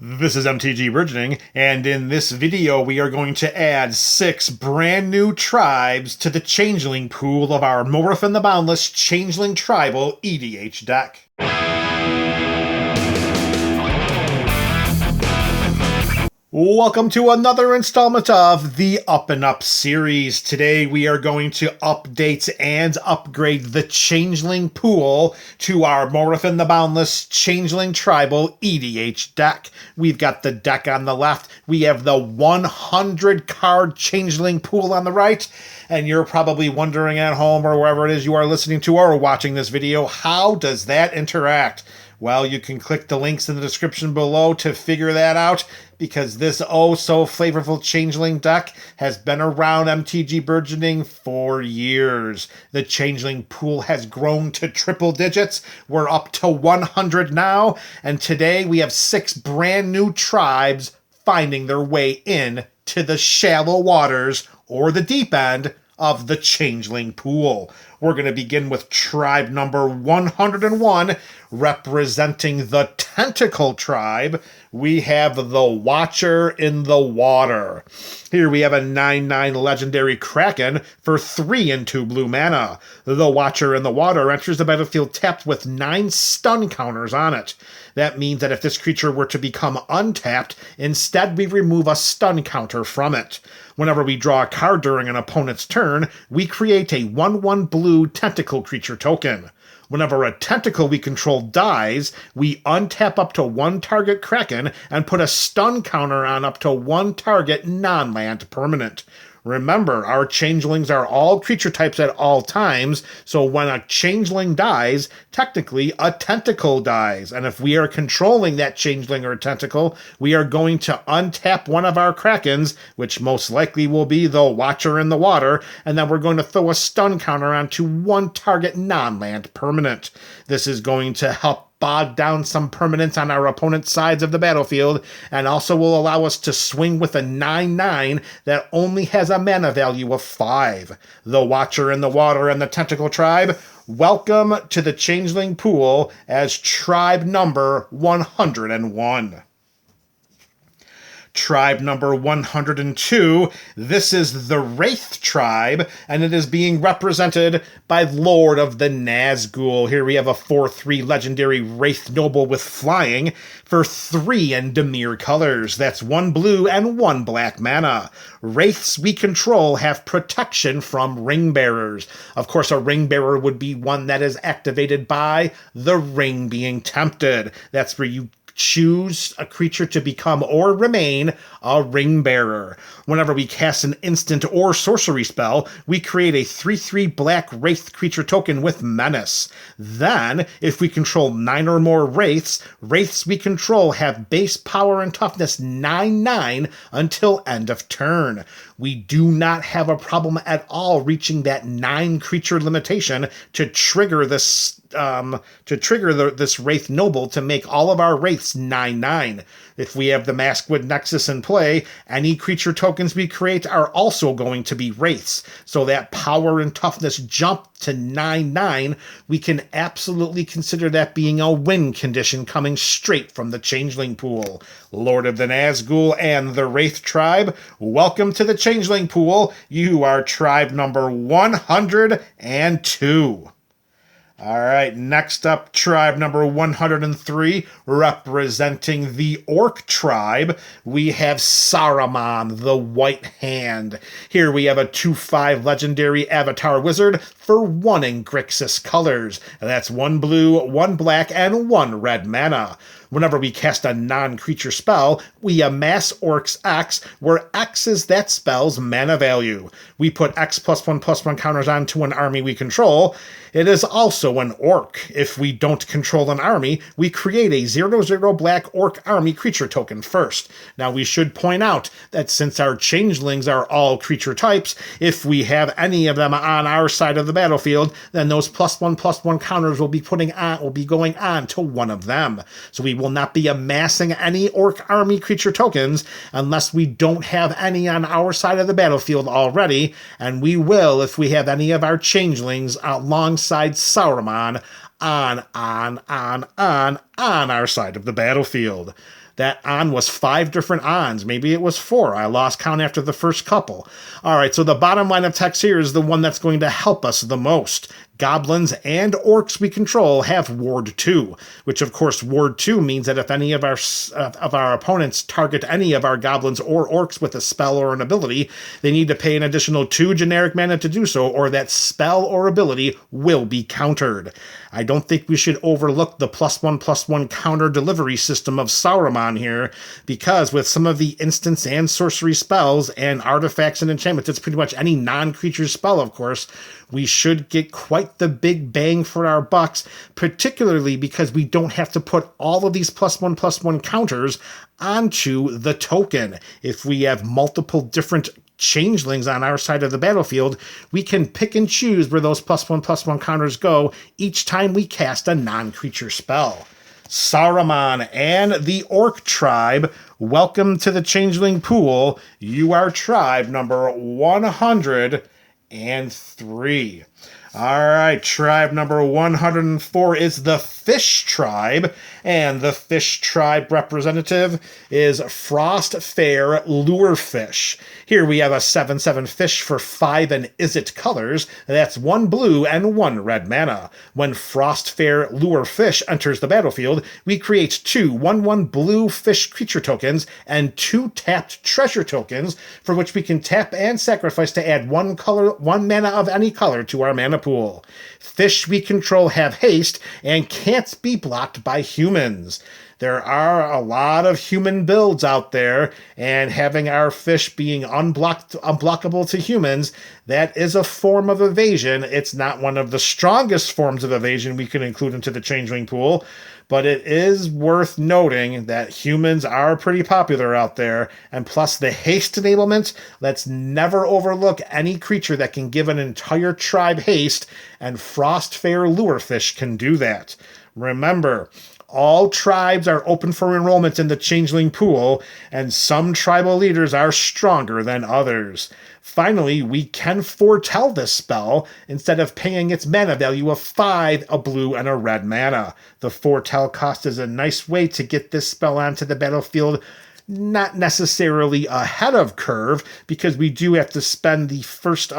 This is MTG Burgeoning, and in this video we are going to add 6 brand new tribes to the Changeling Pool of our Morophon the Boundless Changeling Tribal EDH deck. Welcome to another installment of the Up and Up series. Today we are going to update and upgrade the Changeling Pool to our Morophon the Boundless Changeling Tribal EDH deck. We've got the deck on the left. We have the 100 card Changeling Pool on the right. And you're probably wondering at home or wherever it is you are listening to or watching this video, how does that interact? Well, you can click the links in the description below to figure that out, because this oh-so-flavorful Changeling deck has been around MTG Burgeoning for years. The Changeling Pool has grown to triple digits. We're up to 100 now, and today we have 6 brand new tribes finding their way in to the shallow waters, or the deep end, of the Changeling Pool. We're going to begin with tribe number 101, representing the Tentacle tribe. We have the Watcher in the Water. Here we have a 9/9 legendary Kraken for 3 and 2 blue mana. The Watcher in the Water enters the battlefield tapped with 9 stun counters on it. That means that if this creature were to become untapped, instead we remove a stun counter from it. Whenever we draw a card during an opponent's turn, we create a 1/1 blue tentacle creature token. Whenever a tentacle we control dies, we untap up to 1 target Kraken and put a stun counter on up to 1 target non-land permanent. Remember, our changelings are all creature types at all times, so when a changeling dies, technically a tentacle dies. And if we are controlling that changeling or tentacle, we are going to untap one of our Krakens, which most likely will be the Watcher in the Water, and then we're going to throw a stun counter onto 1 target non-land permanent. This is going to help bog down some permanents on our opponent's sides of the battlefield, and also will allow us to swing with a 9/9 that only has a mana value of 5. The Watcher in the Water and the Tentacle tribe, welcome to the Changeling Pool as tribe number 101. Tribe number 102, this is the Wraith tribe, and it is being represented by Lord of the Nazgul. Here we have a 4/3 legendary Wraith Noble with flying for 3 and Dimir colors. That's 1 blue and 1 black mana. Wraiths we control have protection from ring bearers. Of course, a ring bearer would be one that is activated by the ring being tempted. That's where you choose a creature to become or remain a ring bearer. Whenever we cast an instant or sorcery spell, we create a 3/3 black Wraith creature token with menace. Then, if we control 9 or more Wraiths, Wraiths we control have base power and toughness 9/9 until end of turn. We do not have a problem at all reaching that 9 creature limitation to trigger this this Wraith Noble to make all of our Wraiths 9/9. If we have the Maskwood Nexus in play, any creature tokens we create are also going to be Wraiths. So that power and toughness jump to 9/9, we can absolutely consider that being a win condition coming straight from the Changeling Pool. Lord of the Nazgul and the Wraith tribe, welcome to the Changeling Pool. You are tribe number 102. All right, next up, tribe number 103, representing the Orc tribe, we have Saruman, the White Hand. Here we have a 2/5 legendary Avatar Wizard for 1 in Grixis colors. That's 1 blue, 1 black, and 1 red mana. Whenever we cast a non-creature spell, we amass Orc's X, where X is that spell's mana value. We put X +1/+1 counters onto an army we control. It is also an Orc. If we don't control an army, we create a 0/0 black Orc army creature token first. Now we should point out that since our changelings are all creature types, if we have any of them on our side of the battlefield, then those +1/+1 counters will be going on to one of them. So we will not be amassing any Orc army creature tokens unless we don't have any on our side of the battlefield already, and we will if we have any of our changelings alongside Saruman on our side of the battlefield. That on was 5 different ons. Maybe it was 4. I lost count after the first couple. All right, so the bottom line of text here is the one that's going to help us the most. Goblins and orcs we control have Ward 2, which of course Ward 2 means that if any of our opponents target any of our goblins or orcs with a spell or an ability, they need to pay an additional 2 generic mana to do so, or that spell or ability will be countered. I don't think we should overlook the +1/+1 counter delivery system of Saruman here, because with some of the instants and sorcery spells and artifacts and enchantments, it's pretty much any non-creature spell, of course, we should get quite the big bang for our bucks, particularly because we don't have to put all of these +1/+1 counters onto the token. If we have multiple different changelings on our side of the battlefield, we can pick and choose where those +1/+1 counters go each time we cast a non-creature spell. Saruman and the Orc Tribe, welcome to the Changeling Pool. You are tribe number 103. All right, tribe number 104 is the Fish Tribe, and the Fish Tribe representative is Frostfair Lurefish. Here we have a 7/7 fish for 5 and Izzet colors. That's 1 blue and 1 red mana. When Frostfair Lurefish enters the battlefield, we create 2 1/1 blue fish creature tokens and 2 tapped treasure tokens, for which we can tap and sacrifice to add 1 mana of any color to our mana pool. Fish we control have haste and can't be blocked by humans. There are a lot of human builds out there, and having our fish being unblockable to humans, that is a form of evasion. It's not one of the strongest forms of evasion we can include into the Changeling Pool, but it is worth noting that humans are pretty popular out there, and plus the haste enablement, let's never overlook any creature that can give an entire tribe haste, and Frostfair Lurefish can do that. Remember, all tribes are open for enrollment in the Changeling Pool, and some tribal leaders are stronger than others. Finally, we can foretell this spell instead of paying its mana value of 5, a blue and a red mana. The foretell cost is a nice way to get this spell onto the battlefield, not necessarily ahead of curve, because we do have to spend the first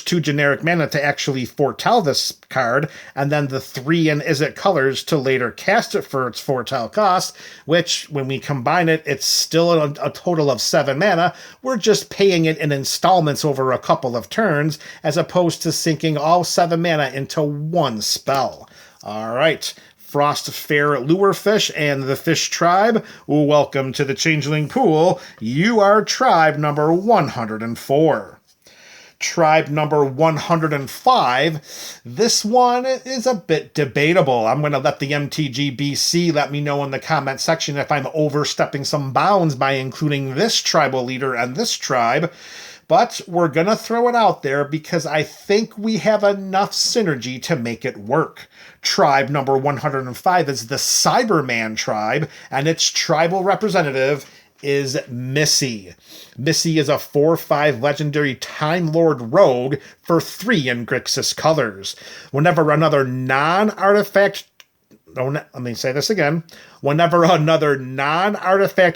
2 generic mana to actually foretell this card, and then the 3 and Izzet colors to later cast it for its foretell cost, which, when we combine it, it's still a total of 7 mana. We're just paying it in installments over a couple of turns, as opposed to sinking all 7 mana into 1 spell. All right. Frostfair Lurefish and the Fish Tribe, welcome to the Changeling Pool. You are tribe number 104. Tribe number 105, this one is a bit debatable. I'm going to let the MTG BC let me know in the comment section if I'm overstepping some bounds by including this tribal leader and this tribe, but we're going to throw it out there because I think we have enough synergy to make it work. Tribe number 105 is the Cyberman tribe, and its tribal representative is Missy. Missy is a 4/5 legendary Time Lord rogue for 3 in Grixis colors. Whenever another non-artifact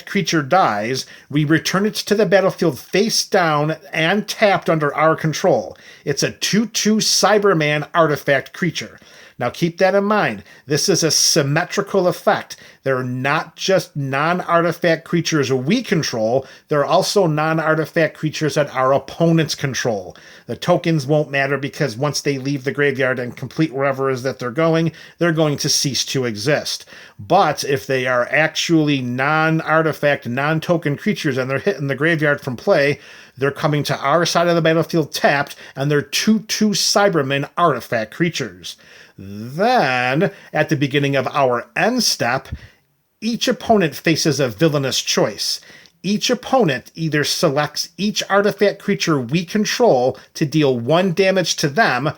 creature dies, we return it to the battlefield face down and tapped under our control. It's a 2/2 Cyberman artifact creature. Now keep that in mind. This is a symmetrical effect. They're not just non-artifact creatures we control, they're also non-artifact creatures that our opponents control. The tokens won't matter because once they leave the graveyard and complete wherever it is that they're going to cease to exist. But if they are actually non-artifact, non-token creatures and they're hitting the graveyard from play, they're coming to our side of the battlefield tapped, and they're 2/2 Cybermen artifact creatures. Then, at the beginning of our end step, each opponent faces a villainous choice. Each opponent either selects each artifact creature we control to deal 1 damage to them,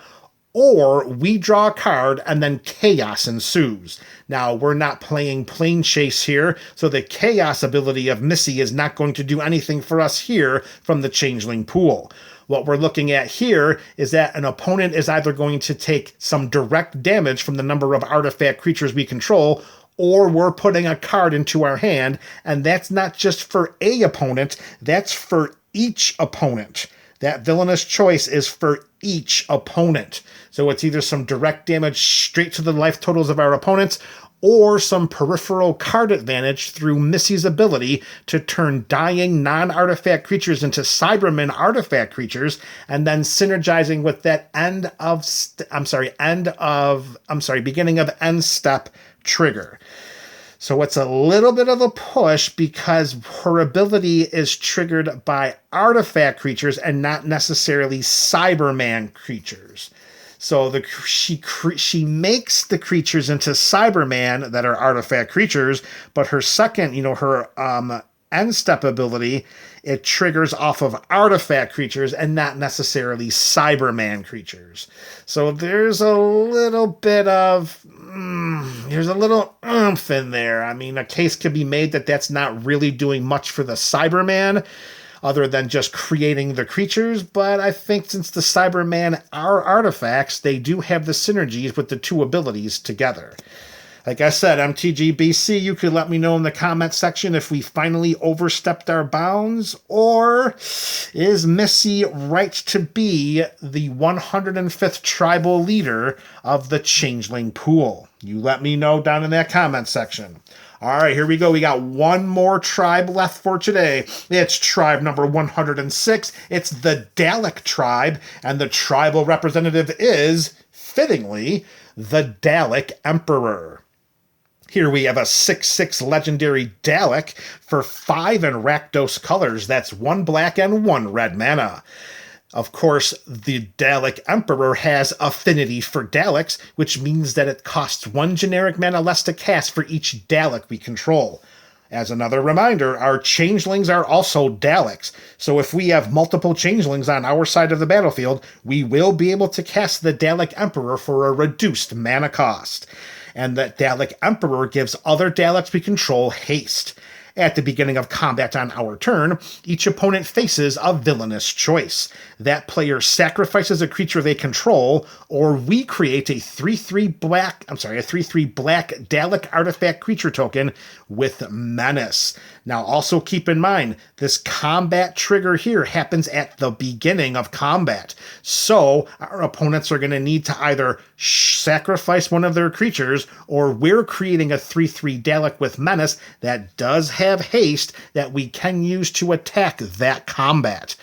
or we draw a card and then chaos ensues. Now, we're not playing Plane Chase here, so the chaos ability of Missy is not going to do anything for us here from the Changeling Pool. What we're looking at here is that an opponent is either going to take some direct damage from the number of artifact creatures we control, or we're putting a card into our hand, and that's not just for a opponent, that's for each opponent. That villainous choice is for each opponent. So it's either some direct damage straight to the life totals of our opponents, or some peripheral card advantage through Missy's ability to turn dying non-artifact creatures into Cybermen artifact creatures, and then synergizing with that beginning of end step trigger. So it's a little bit of a push because her ability is triggered by artifact creatures and not necessarily Cyberman creatures. So she makes the creatures into Cyberman that are artifact creatures, but her second, her end step ability, it triggers off of artifact creatures and not necessarily Cyberman creatures. So there's a little bit of there's a little oomph in there. I mean, a case could be made that that's not really doing much for the Cyberman other than just creating the creatures, but I think since the Cyberman are artifacts, they do have the synergies with the two abilities together. Like I said, MTGBC, you could let me know in the comment section if we finally overstepped our bounds, or is Missy right to be the 105th tribal leader of the Changeling Pool? You let me know down in that comment section. All right, here we go. We got one more tribe left for today. It's tribe number 106. It's the Dalek tribe, and the tribal representative is, fittingly, the Dalek Emperor. Here we have a 6/6 legendary Dalek for 5 in Rakdos colors. That's 1 black and 1 red mana. Of course, the Dalek Emperor has affinity for Daleks, which means that it costs 1 generic mana less to cast for each Dalek we control. As another reminder, our changelings are also Daleks, so if we have multiple changelings on our side of the battlefield, we will be able to cast the Dalek Emperor for a reduced mana cost. And that Dalek Emperor gives other Daleks we control haste. At the beginning of combat on our turn, each opponent faces a villainous choice. That player sacrifices a creature they control, or we create a 3/3 black Dalek artifact creature token with Menace. Now also keep in mind, this combat trigger here happens at the beginning of combat. So our opponents are going to need to either sacrifice one of their creatures, or we're creating a 3/3 Dalek with Menace that does have haste that we can use to attack that combat.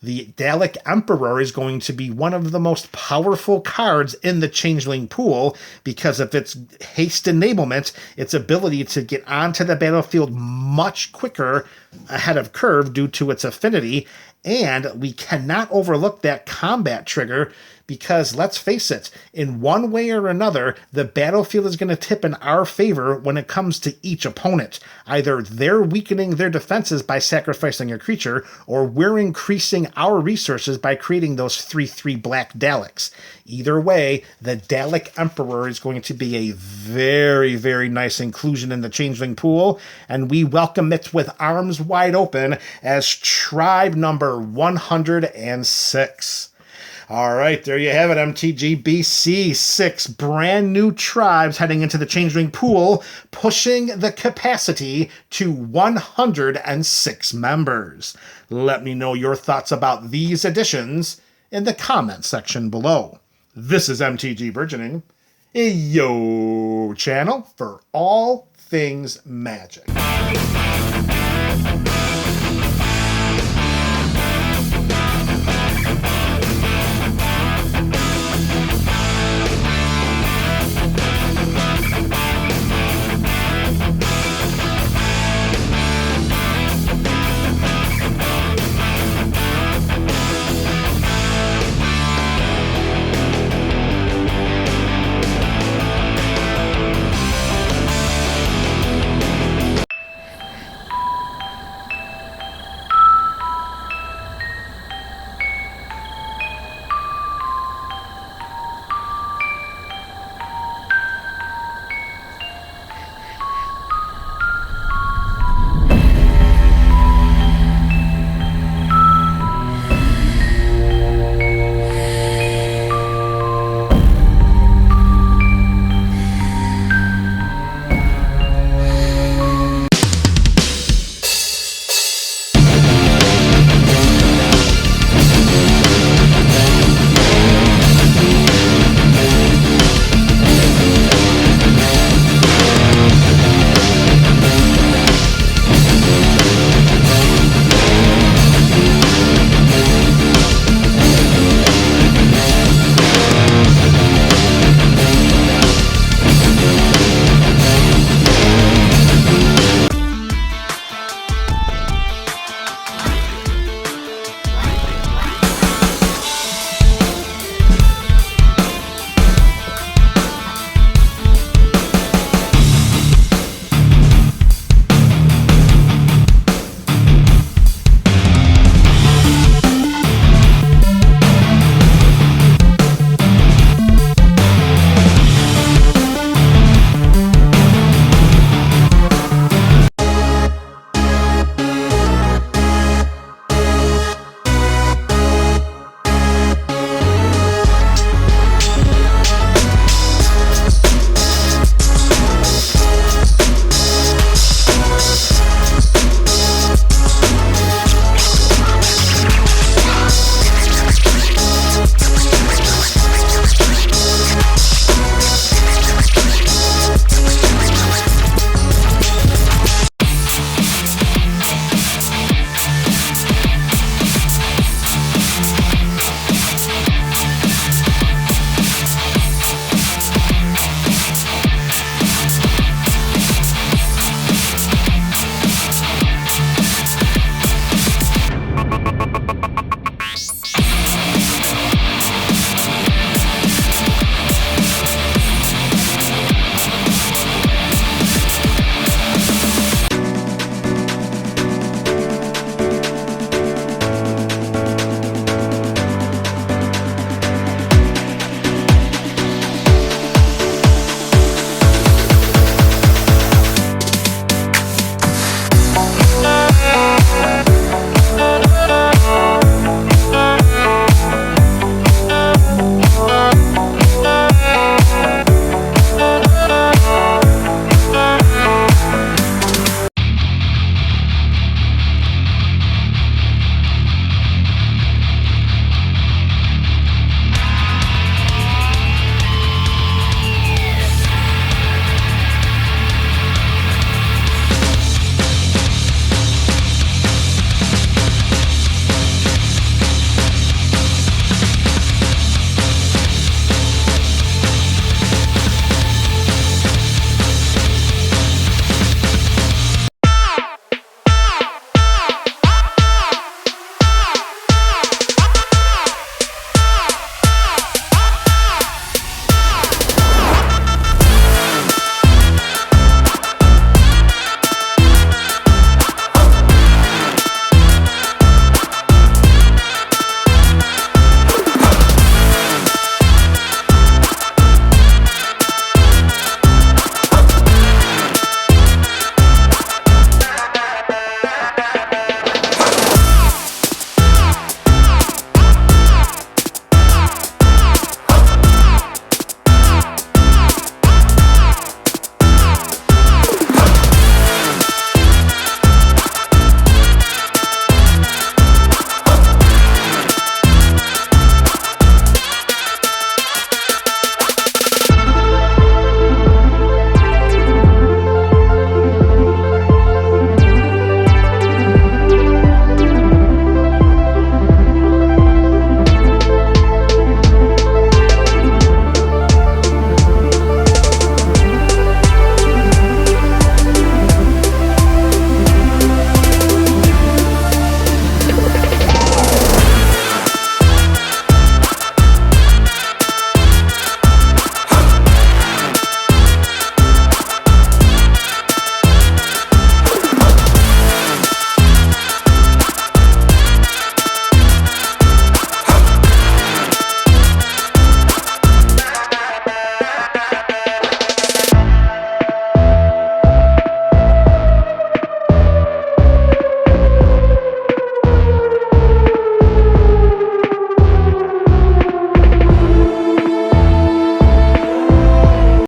The Dalek Emperor is going to be one of the most powerful cards in the Changeling Pool because of its haste enablement, its ability to get onto the battlefield much quicker ahead of curve due to its affinity, and we cannot overlook that combat trigger because, let's face it, in one way or another, the battlefield is going to tip in our favor when it comes to each opponent. Either they're weakening their defenses by sacrificing a creature, or we're increasing our resources by creating those 3/3 black Daleks. Either way, the Dalek Emperor is going to be a very, very nice inclusion in the Changeling Pool, and we welcome it with arms wide open as tribe number 106. All right, there you have it, MTGBC. 6 brand new tribes heading into the Changeling Pool, pushing the capacity to 106 members. Let me know your thoughts about these additions in the comment section below. This is MTG Burgeoning, your channel for all things Magic.